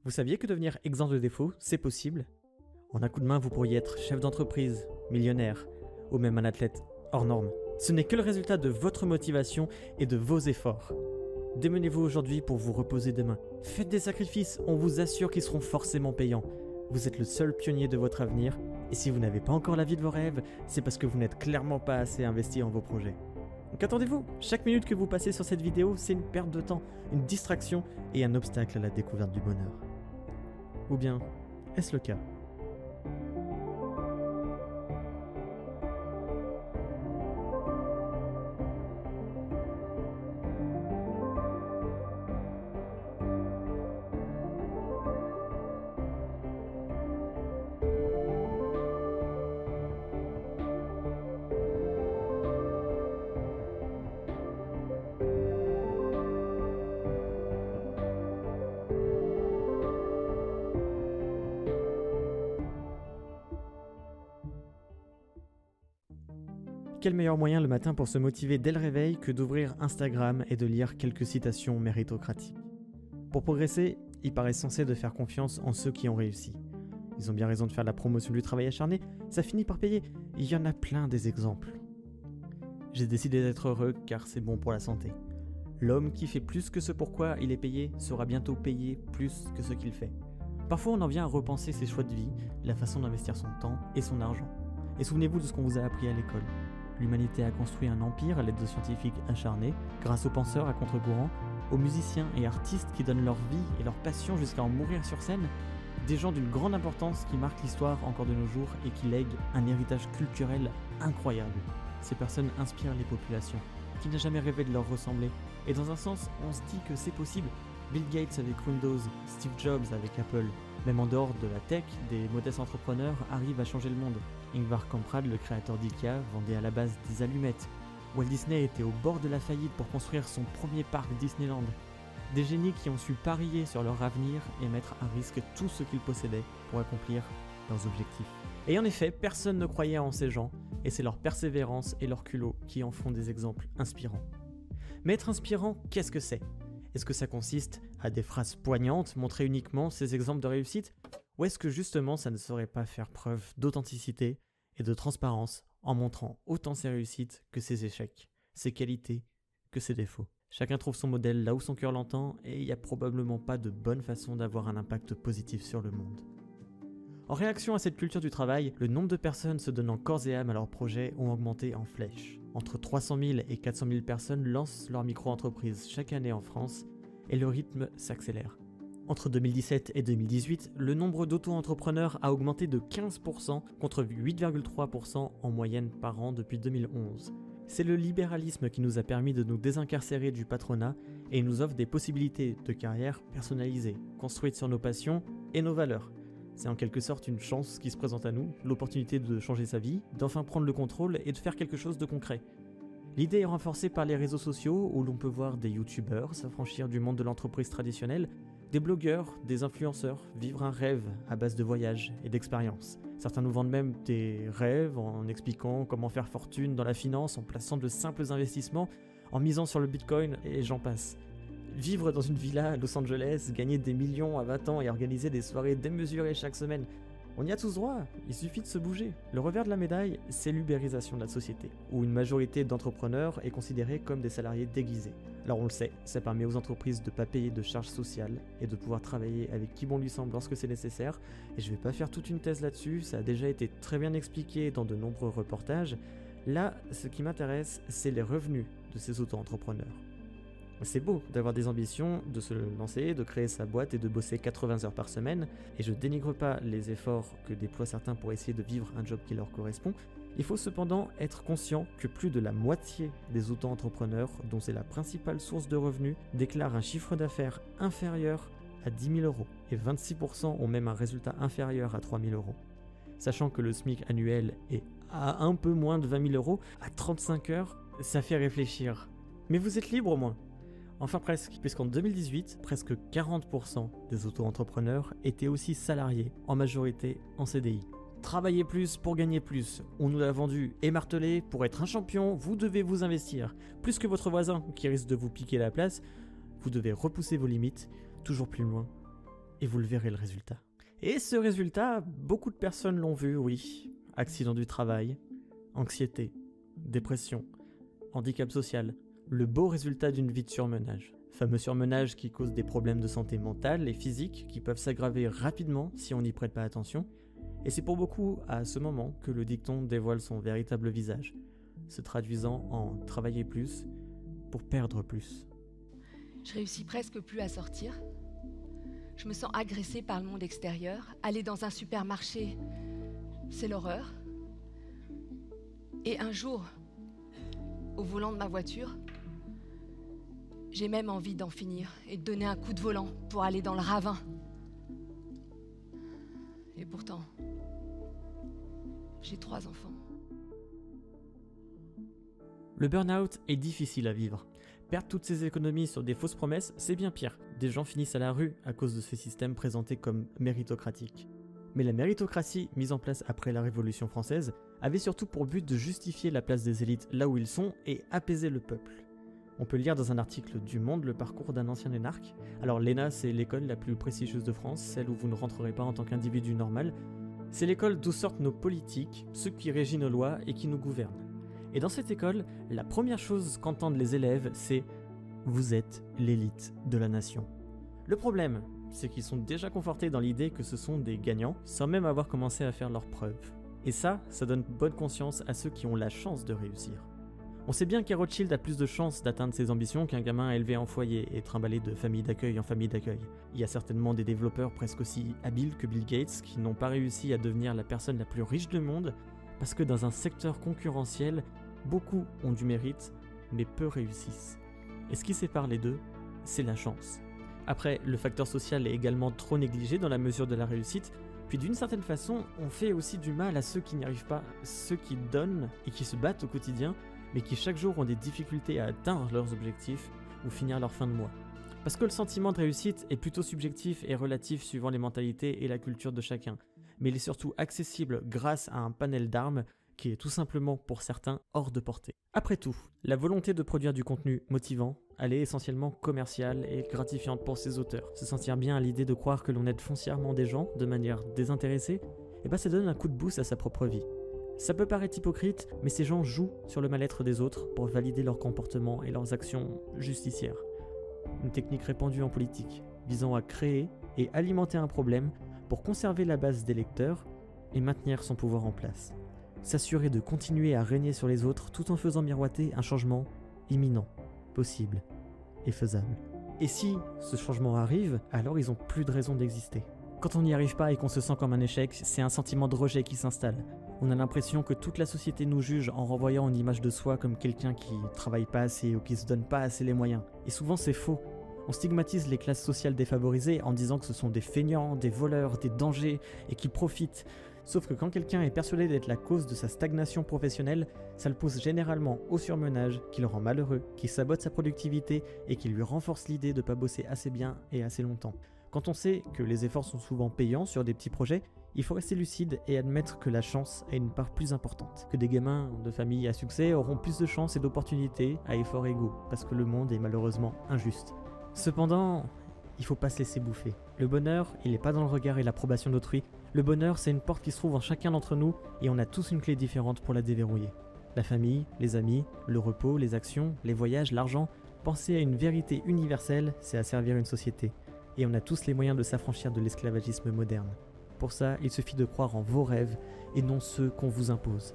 Vous saviez que devenir exempt de défauts, c'est possible? En un coup de main, vous pourriez être chef d'entreprise, millionnaire, ou même un athlète hors norme. Ce n'est que le résultat de votre motivation et de vos efforts. Démenez-vous aujourd'hui pour vous reposer demain. Faites des sacrifices, on vous assure qu'ils seront forcément payants. Vous êtes le seul pionnier de votre avenir, et si vous n'avez pas encore la vie de vos rêves, c'est parce que vous n'êtes clairement pas assez investi en vos projets. Donc attendez-vous, chaque minute que vous passez sur cette vidéo, c'est une perte de temps, une distraction et un obstacle à la découverte du bonheur. Ou bien, est-ce le cas ? Quel meilleur moyen le matin pour se motiver dès le réveil que d'ouvrir Instagram et de lire quelques citations méritocratiques. Pour progresser, il paraît censé de faire confiance en ceux qui ont réussi. Ils ont bien raison de faire la promotion du travail acharné, ça finit par payer, il y en a plein des exemples. J'ai décidé d'être heureux car c'est bon pour la santé. L'homme qui fait plus que ce pourquoi il est payé sera bientôt payé plus que ce qu'il fait. Parfois on en vient à repenser ses choix de vie, la façon d'investir son temps et son argent. Et souvenez-vous de ce qu'on vous a appris à l'école. L'humanité a construit un empire à l'aide de scientifiques acharnés, grâce aux penseurs à contre-courant, aux musiciens et artistes qui donnent leur vie et leur passion jusqu'à en mourir sur scène, des gens d'une grande importance qui marquent l'histoire encore de nos jours et qui lèguent un héritage culturel incroyable. Ces personnes inspirent les populations. Qui n'a jamais rêvé de leur ressembler? Et dans un sens, on se dit que c'est possible. Bill Gates avec Windows, Steve Jobs avec Apple. Même en dehors de la tech, des modestes entrepreneurs arrivent à changer le monde. Ingvar Kamprad, le créateur d'IKEA, vendait à la base des allumettes. Walt Disney était au bord de la faillite pour construire son premier parc Disneyland. Des génies qui ont su parier sur leur avenir et mettre à risque tout ce qu'ils possédaient pour accomplir leurs objectifs. Et en effet, personne ne croyait en ces gens, et c'est leur persévérance et leur culot qui en font des exemples inspirants. Mais être inspirant, qu'est-ce que c'est ? Est-ce que ça consiste à des phrases poignantes, montrer uniquement ces exemples de réussite ? Ou est-ce que justement ça ne saurait pas faire preuve d'authenticité et de transparence en montrant autant ses réussites que ses échecs, ses qualités que ses défauts ? Chacun trouve son modèle là où son cœur l'entend et il n'y a probablement pas de bonne façon d'avoir un impact positif sur le monde. En réaction à cette culture du travail, le nombre de personnes se donnant corps et âme à leurs projets ont augmenté en flèche. Entre 300 000 et 400 000 personnes lancent leur micro-entreprise chaque année en France et le rythme s'accélère. Entre 2017 et 2018, le nombre d'auto-entrepreneurs a augmenté de 15% contre 8,3% en moyenne par an depuis 2011. C'est le libéralisme qui nous a permis de nous désincarcérer du patronat et nous offre des possibilités de carrière personnalisées, construites sur nos passions et nos valeurs. C'est en quelque sorte une chance qui se présente à nous, l'opportunité de changer sa vie, d'enfin prendre le contrôle et de faire quelque chose de concret. L'idée est renforcée par les réseaux sociaux où l'on peut voir des youtubeurs s'affranchir du monde de l'entreprise traditionnelle, des blogueurs, des influenceurs vivre un rêve à base de voyages et d'expériences. Certains nous vendent même des rêves en expliquant comment faire fortune dans la finance, en plaçant de simples investissements, en misant sur le bitcoin et j'en passe. Vivre dans une villa à Los Angeles, gagner des millions à 20 ans et organiser des soirées démesurées chaque semaine. On y a tous droit, il suffit de se bouger. Le revers de la médaille, c'est l'ubérisation de la société, où une majorité d'entrepreneurs est considérée comme des salariés déguisés. Alors on le sait, ça permet aux entreprises de ne pas payer de charges sociales et de pouvoir travailler avec qui bon lui semble lorsque c'est nécessaire. Et je vais pas faire toute une thèse là-dessus, ça a déjà été très bien expliqué dans de nombreux reportages. Là, ce qui m'intéresse, c'est les revenus de ces auto-entrepreneurs. C'est beau d'avoir des ambitions, de se lancer, de créer sa boîte et de bosser 80 heures par semaine, et je dénigre pas les efforts que déploient certains pour essayer de vivre un job qui leur correspond. Il faut cependant être conscient que plus de la moitié des auto-entrepreneurs, dont c'est la principale source de revenus, déclarent un chiffre d'affaires inférieur à 10 000 euros, et 26% ont même un résultat inférieur à 3 000 euros. Sachant que le SMIC annuel est à un peu moins de 20 000 euros, à 35 heures, ça fait réfléchir. Mais vous êtes libre au moins. Enfin presque, puisqu'en 2018, presque 40% des auto-entrepreneurs étaient aussi salariés, en majorité en CDI. Travaillez plus pour gagner plus, on nous l'a vendu et martelé, pour être un champion, vous devez vous investir. Plus que votre voisin qui risque de vous piquer la place, vous devez repousser vos limites, toujours plus loin et vous le verrez le résultat. Et ce résultat, beaucoup de personnes l'ont vu, oui. Accident du travail, anxiété, dépression, handicap social, le beau résultat d'une vie de surmenage. Fameux surmenage qui cause des problèmes de santé mentale et physique qui peuvent s'aggraver rapidement si on n'y prête pas attention. Et c'est pour beaucoup à ce moment que le dicton dévoile son véritable visage, se traduisant en travailler plus pour perdre plus. Je réussis presque plus à sortir. Je me sens agressée par le monde extérieur. Aller dans un supermarché, c'est l'horreur. Et un jour, au volant de ma voiture, j'ai même envie d'en finir et de donner un coup de volant pour aller dans le ravin. Et pourtant, j'ai 3 enfants. Le burn-out est difficile à vivre. Perdre toutes ses économies sur des fausses promesses, c'est bien pire. Des gens finissent à la rue à cause de ce système présenté comme méritocratique. Mais la méritocratie, mise en place après la Révolution française, avait surtout pour but de justifier la place des élites là où ils sont et apaiser le peuple. On peut lire dans un article du Monde le parcours d'un ancien énarque. Alors l'ENA, c'est l'école la plus prestigieuse de France, celle où vous ne rentrerez pas en tant qu'individu normal. C'est l'école d'où sortent nos politiques, ceux qui régissent nos lois et qui nous gouvernent. Et dans cette école, la première chose qu'entendent les élèves, c'est « vous êtes l'élite de la nation ». Le problème, c'est qu'ils sont déjà confortés dans l'idée que ce sont des gagnants, sans même avoir commencé à faire leurs preuves. Et ça donne bonne conscience à ceux qui ont la chance de réussir. On sait bien qu'un Rothschild a plus de chances d'atteindre ses ambitions qu'un gamin élevé en foyer et trimballé de famille d'accueil en famille d'accueil. Il y a certainement des développeurs presque aussi habiles que Bill Gates qui n'ont pas réussi à devenir la personne la plus riche du monde parce que dans un secteur concurrentiel, beaucoup ont du mérite, mais peu réussissent. Et ce qui sépare les deux, c'est la chance. Après, le facteur social est également trop négligé dans la mesure de la réussite, puis d'une certaine façon, on fait aussi du mal à ceux qui n'y arrivent pas, ceux qui donnent et qui se battent au quotidien, mais qui chaque jour ont des difficultés à atteindre leurs objectifs ou finir leur fin de mois. Parce que le sentiment de réussite est plutôt subjectif et relatif suivant les mentalités et la culture de chacun, mais il est surtout accessible grâce à un panel d'armes qui est tout simplement pour certains hors de portée. Après tout, la volonté de produire du contenu motivant, elle est essentiellement commerciale et gratifiante pour ses auteurs. Se sentir bien à l'idée de croire que l'on aide foncièrement des gens de manière désintéressée, ça donne un coup de boost à sa propre vie. Ça peut paraître hypocrite, mais ces gens jouent sur le mal-être des autres pour valider leur comportement et leurs actions justicières. Une technique répandue en politique, visant à créer et alimenter un problème pour conserver la base des lecteurs et maintenir son pouvoir en place. S'assurer de continuer à régner sur les autres tout en faisant miroiter un changement imminent, possible et faisable. Et si ce changement arrive, alors ils n'ont plus de raison d'exister. Quand on n'y arrive pas et qu'on se sent comme un échec, c'est un sentiment de rejet qui s'installe. On a l'impression que toute la société nous juge en renvoyant une image de soi comme quelqu'un qui travaille pas assez ou qui se donne pas assez les moyens. Et souvent c'est faux. On stigmatise les classes sociales défavorisées en disant que ce sont des feignants, des voleurs, des dangers et qui profitent. Sauf que quand quelqu'un est persuadé d'être la cause de sa stagnation professionnelle, ça le pousse généralement au surmenage, qui le rend malheureux, qui sabote sa productivité et qui lui renforce l'idée de ne pas bosser assez bien et assez longtemps. Quand on sait que les efforts sont souvent payants sur des petits projets, il faut rester lucide et admettre que la chance a une part plus importante, que des gamins de familles à succès auront plus de chances et d'opportunités à efforts égaux, parce que le monde est malheureusement injuste. Cependant, il faut pas se laisser bouffer. Le bonheur, il n'est pas dans le regard et l'approbation d'autrui. Le bonheur, c'est une porte qui se trouve en chacun d'entre nous et on a tous une clé différente pour la déverrouiller. La famille, les amis, le repos, les actions, les voyages, l'argent. Penser à une vérité universelle, c'est asservir une société. Et on a tous les moyens de s'affranchir de l'esclavagisme moderne. Pour ça, il suffit de croire en vos rêves et non ceux qu'on vous impose.